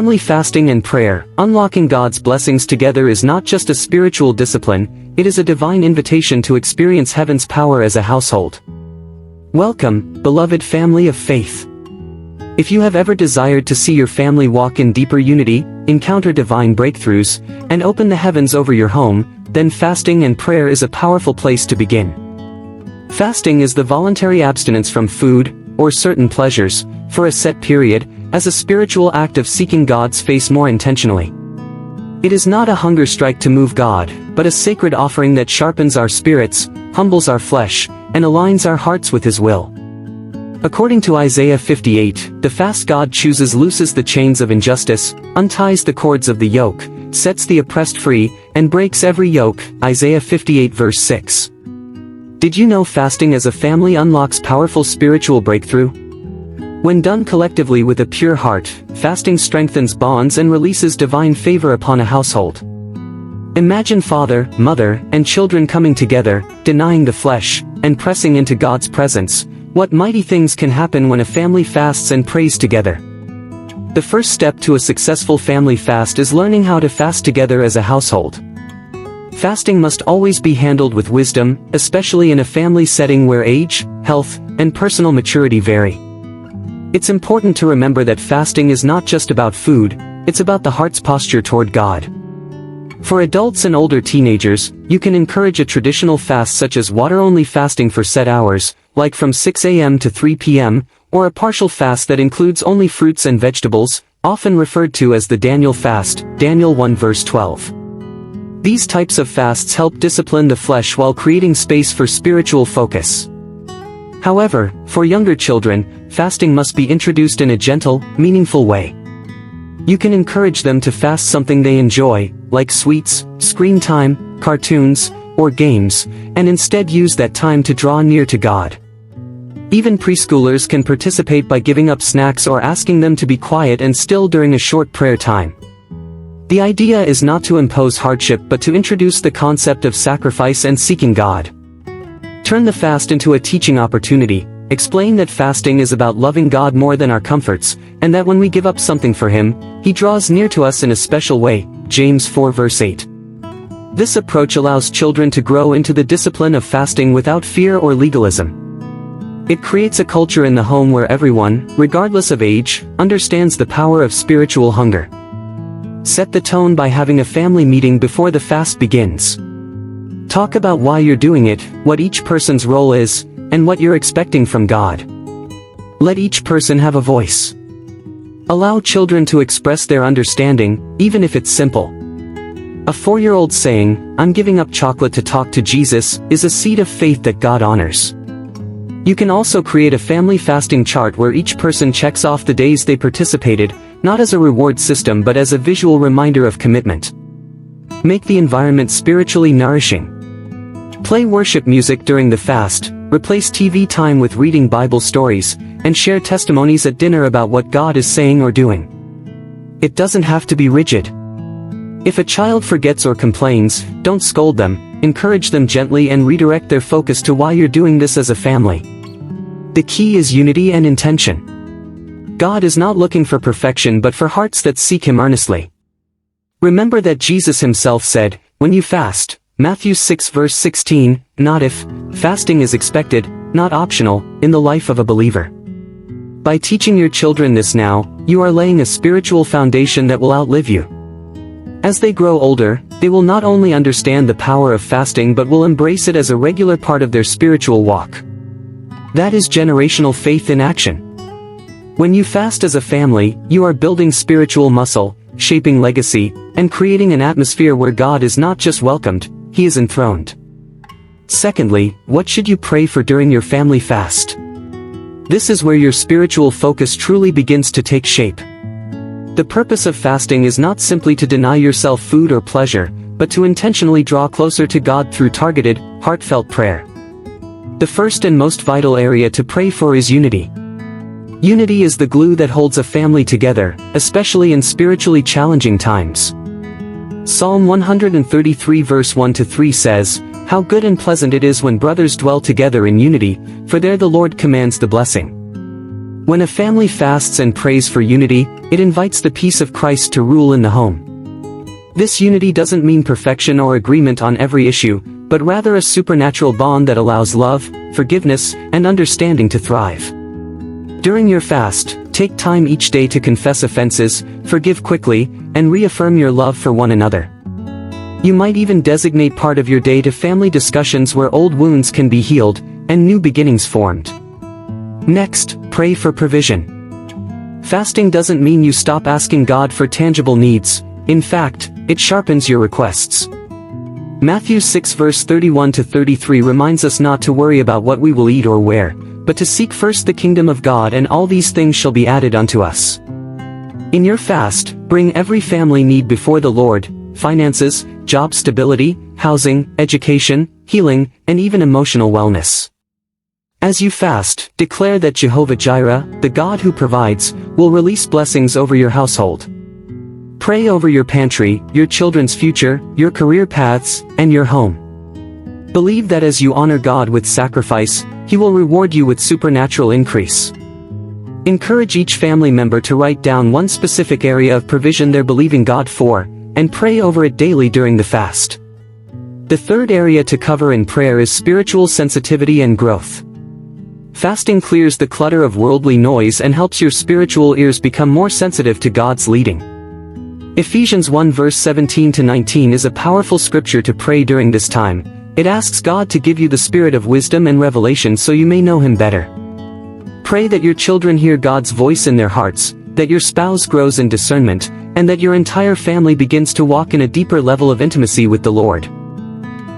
Family fasting and prayer, unlocking God's blessings together, is not just a spiritual discipline, it is a divine invitation to experience heaven's power as a household. Welcome, beloved family of faith. If you have ever desired to see your family walk in deeper unity, encounter divine breakthroughs, and open the heavens over your home, then fasting and prayer is a powerful place to begin. Fasting is the voluntary abstinence from food, or certain pleasures, for a set period, as a spiritual act of seeking God's face more intentionally. It is not a hunger strike to move God, but a sacred offering that sharpens our spirits, humbles our flesh, and aligns our hearts with His will. According to Isaiah 58, the fast God chooses looses the chains of injustice, unties the cords of the yoke, sets the oppressed free, and breaks every yoke. Isaiah 58 verse 6. Did you know fasting as a family unlocks powerful spiritual breakthrough? When done collectively with a pure heart, fasting strengthens bonds and releases divine favor upon a household. Imagine father, mother, and children coming together, denying the flesh, and pressing into God's presence. What mighty things can happen when a family fasts and prays together. The first step to a successful family fast is learning how to fast together as a household. Fasting must always be handled with wisdom, especially in a family setting where age, health, and personal maturity vary. It's important to remember that fasting is not just about food, it's about the heart's posture toward God. For adults and older teenagers, you can encourage a traditional fast such as water-only fasting for set hours, like from 6 a.m. to 3 p.m., or a partial fast that includes only fruits and vegetables, often referred to as the Daniel fast, Daniel 1 verse 12. These types of fasts help discipline the flesh while creating space for spiritual focus. However, for younger children, fasting must be introduced in a gentle, meaningful way. You can encourage them to fast something they enjoy, like sweets, screen time, cartoons, or games, and instead use that time to draw near to God. Even preschoolers can participate by giving up snacks or asking them to be quiet and still during a short prayer time. The idea is not to impose hardship but to introduce the concept of sacrifice and seeking God. Turn the fast into a teaching opportunity. Explain that fasting is about loving God more than our comforts, and that when we give up something for Him, He draws near to us in a special way. James 4 verse 8. This approach allows children to grow into the discipline of fasting without fear or legalism. It creates a culture in the home where everyone, regardless of age, understands the power of spiritual hunger. Set the tone by having a family meeting before the fast begins. Talk about why you're doing it, what each person's role is, and what you're expecting from God. Let each person have a voice. Allow children to express their understanding, even if it's simple. A 4-year-old saying, "I'm giving up chocolate to talk to Jesus," is a seed of faith that God honors. You can also create a family fasting chart where each person checks off the days they participated, not as a reward system but as a visual reminder of commitment. Make the environment spiritually nourishing. Play worship music during the fast, replace TV time with reading Bible stories, and share testimonies at dinner about what God is saying or doing. It doesn't have to be rigid. If a child forgets or complains, don't scold them, encourage them gently and redirect their focus to why you're doing this as a family. The key is unity and intention. God is not looking for perfection but for hearts that seek Him earnestly. Remember that Jesus Himself said, "When you fast," Matthew 6 verse 16, not if, fasting is expected, not optional, in the life of a believer. By teaching your children this now, you are laying a spiritual foundation that will outlive you. As they grow older, they will not only understand the power of fasting but will embrace it as a regular part of their spiritual walk. That is generational faith in action. When you fast as a family, you are building spiritual muscle, shaping legacy, and creating an atmosphere where God is not just welcomed, He is enthroned. Secondly, what should you pray for during your family fast? This is where your spiritual focus truly begins to take shape. The purpose of fasting is not simply to deny yourself food or pleasure, but to intentionally draw closer to God through targeted, heartfelt prayer. The first and most vital area to pray for is unity. Unity is the glue that holds a family together, especially in spiritually challenging times. Psalm 133 verse 1-3 says, "How good and pleasant it is when brothers dwell together in unity, for there the Lord commands the blessing." When a family fasts and prays for unity, it invites the peace of Christ to rule in the home. This unity doesn't mean perfection or agreement on every issue, but rather a supernatural bond that allows love, forgiveness, and understanding to thrive. During your fast, take time each day to confess offenses, forgive quickly, and reaffirm your love for one another. You might even designate part of your day to family discussions where old wounds can be healed, and new beginnings formed. Next, pray for provision. Fasting doesn't mean you stop asking God for tangible needs. In fact, it sharpens your requests. Matthew 6 verse 31-33 reminds us not to worry about what we will eat or wear, but to seek first the kingdom of God, and all these things shall be added unto us. In your fast, bring every family need before the Lord: finances, job stability, housing, education, healing, and even emotional wellness. As you fast, declare that Jehovah Jireh, the God who provides, will release blessings over your household. Pray over your pantry, your children's future, your career paths, and your home. Believe that as you honor God with sacrifice, He will reward you with supernatural increase. Encourage each family member to write down one specific area of provision they're believing God for, and pray over it daily during the fast. The third area to cover in prayer is spiritual sensitivity and growth. Fasting clears the clutter of worldly noise and helps your spiritual ears become more sensitive to God's leading. Ephesians 1 verse 17-19 is a powerful scripture to pray during this time. It asks God to give you the spirit of wisdom and revelation so you may know Him better. Pray that your children hear God's voice in their hearts, that your spouse grows in discernment, and that your entire family begins to walk in a deeper level of intimacy with the Lord.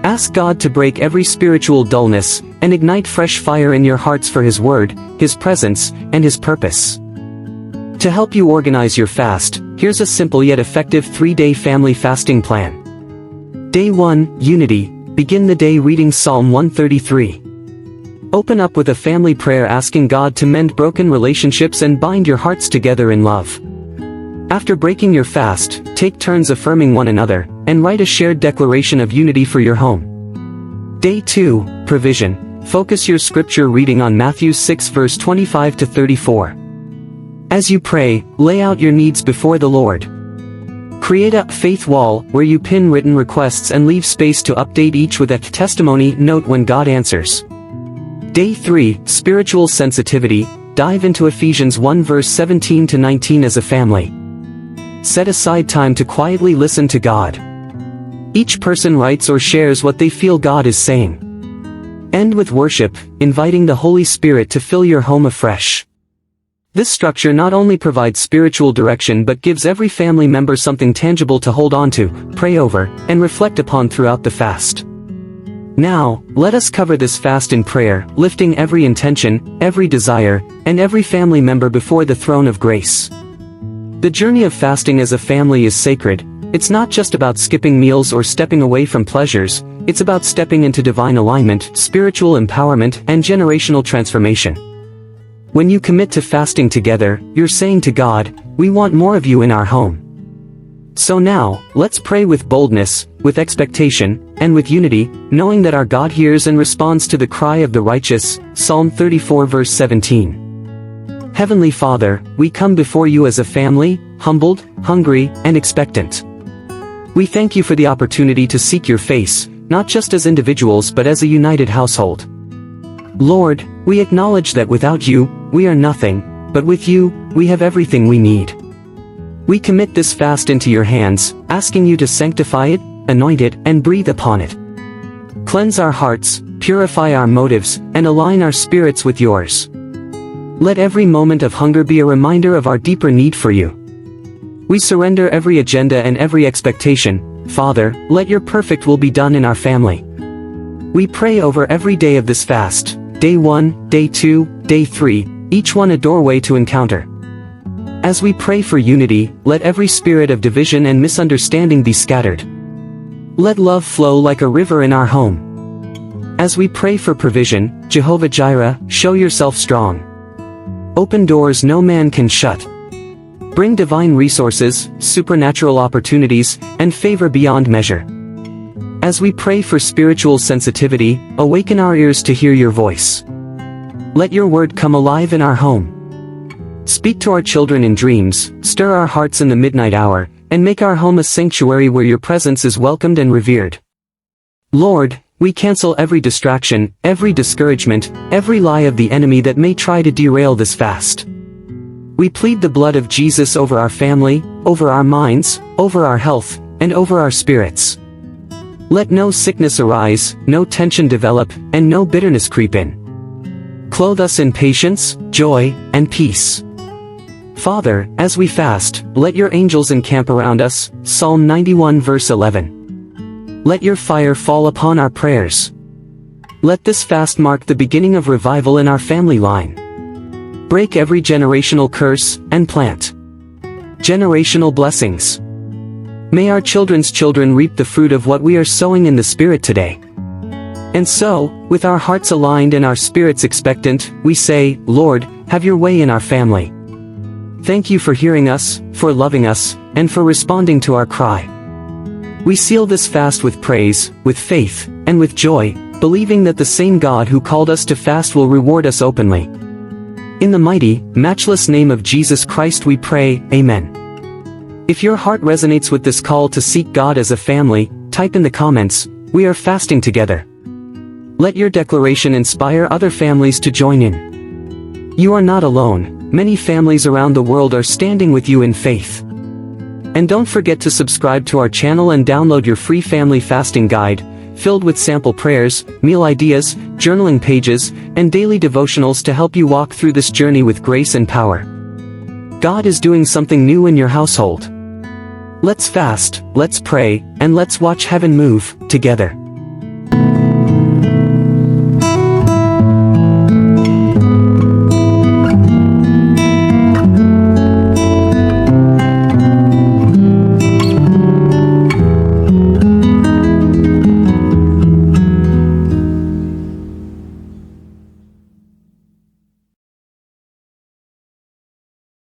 Ask God to break every spiritual dullness, and ignite fresh fire in your hearts for His word, His presence, and His purpose. To help you organize your fast, here's a simple yet effective 3-day family fasting plan. Day 1, Unity. Begin the day reading Psalm 133. Open up with a family prayer asking God to mend broken relationships and bind your hearts together in love. After breaking your fast, take turns affirming one another, and write a shared declaration of unity for your home. Day 2, Provision. Focus your scripture reading on Matthew 6 verse 25-34. As you pray, lay out your needs before the Lord. Create a faith wall where you pin written requests and leave space to update each with a testimony note when God answers. Day 3, Spiritual sensitivity. Dive into Ephesians 1 verse 17-19 as a family. Set aside time to quietly listen to God. Each person writes or shares what they feel God is saying. End with worship, inviting the Holy Spirit to fill your home afresh. This structure not only provides spiritual direction but gives every family member something tangible to hold on to, pray over, and reflect upon throughout the fast. Now, let us cover this fast in prayer, lifting every intention, every desire, and every family member before the throne of grace. The journey of fasting as a family is sacred. It's not just about skipping meals or stepping away from pleasures, it's about stepping into divine alignment, spiritual empowerment, and generational transformation. When you commit to fasting together, you're saying to God, "We want more of you in our home." So now, let's pray with boldness, with expectation, and with unity, knowing that our God hears and responds to the cry of the righteous. Psalm 34 verse 17. Heavenly Father, we come before you as a family, humbled, hungry, and expectant. We thank you for the opportunity to seek your face, not just as individuals but as a united household. Lord, we acknowledge that without you, we are nothing, but with you, we have everything we need. We commit this fast into your hands, asking you to sanctify it, anoint it, and breathe upon it. Cleanse our hearts, purify our motives, and align our spirits with yours. Let every moment of hunger be a reminder of our deeper need for you. We surrender every agenda and every expectation. Father, let your perfect will be done in our family. We pray over every day of this fast, day 1, day 2, day 3, each one a doorway to encounter. As we pray for unity, let every spirit of division and misunderstanding be scattered. Let love flow like a river in our home. As we pray for provision, Jehovah Jireh, show yourself strong. Open doors no man can shut. Bring divine resources, supernatural opportunities, and favor beyond measure. As we pray for spiritual sensitivity, awaken our ears to hear your voice. Let your word come alive in our home. Speak to our children in dreams, stir our hearts in the midnight hour, and make our home a sanctuary where your presence is welcomed and revered. Lord, we cancel every distraction, every discouragement, every lie of the enemy that may try to derail this fast. We plead the blood of Jesus over our family, over our minds, over our health, and over our spirits. Let no sickness arise, no tension develop, and no bitterness creep in. Clothe us in patience, joy, and peace. Father, as we fast, let your angels encamp around us, Psalm 91 verse 11. Let your fire fall upon our prayers. Let this fast mark the beginning of revival in our family line. Break every generational curse, and plant generational blessings. May our children's children reap the fruit of what we are sowing in the Spirit today. And so, with our hearts aligned and our spirits expectant, we say, Lord, have your way in our family. Thank you for hearing us, for loving us, and for responding to our cry. We seal this fast with praise, with faith, and with joy, believing that the same God who called us to fast will reward us openly. In the mighty, matchless name of Jesus Christ we pray, Amen. If your heart resonates with this call to seek God as a family, type in the comments, "We are fasting together." Let your declaration inspire other families to join in. You are not alone. Many families around the world are standing with you in faith. And don't forget to subscribe to our channel and download your free family fasting guide, filled with sample prayers, meal ideas, journaling pages, and daily devotionals to help you walk through this journey with grace and power. God is doing something new in your household. Let's fast, let's pray, and let's watch heaven move together.